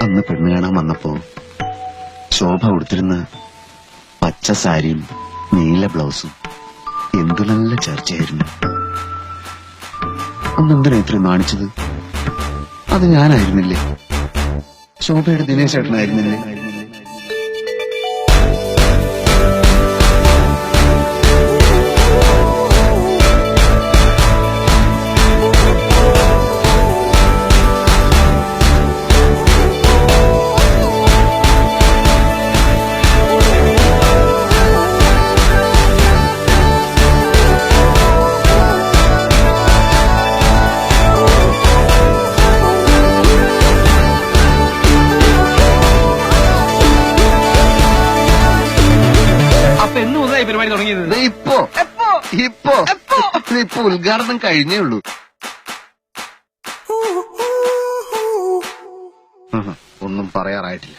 അന്ന് പെണ്ണ് കാണാൻ വന്നപ്പോ ശോഭ ഉടുത്തിരുന്ന പച്ച സാരിയും നീല ബ്ലൗസും എന്തു നല്ല ചർച്ചയായിരുന്നു. അന്നെന്തിനാ ഇത്രയും നാണിച്ചത്? അത് ഞാനായിരുന്നില്ലേ? ശോഭയുടെ ദിനേശ് ചേട്ടനായിരുന്നില്ലേ? പരിപാടി തുടങ്ങിയത് ഇപ്പൊ ഉദ്ഘാടനം കഴിഞ്ഞേ ഉള്ളൂ. ഒന്നും പറയാറായിട്ടില്ല.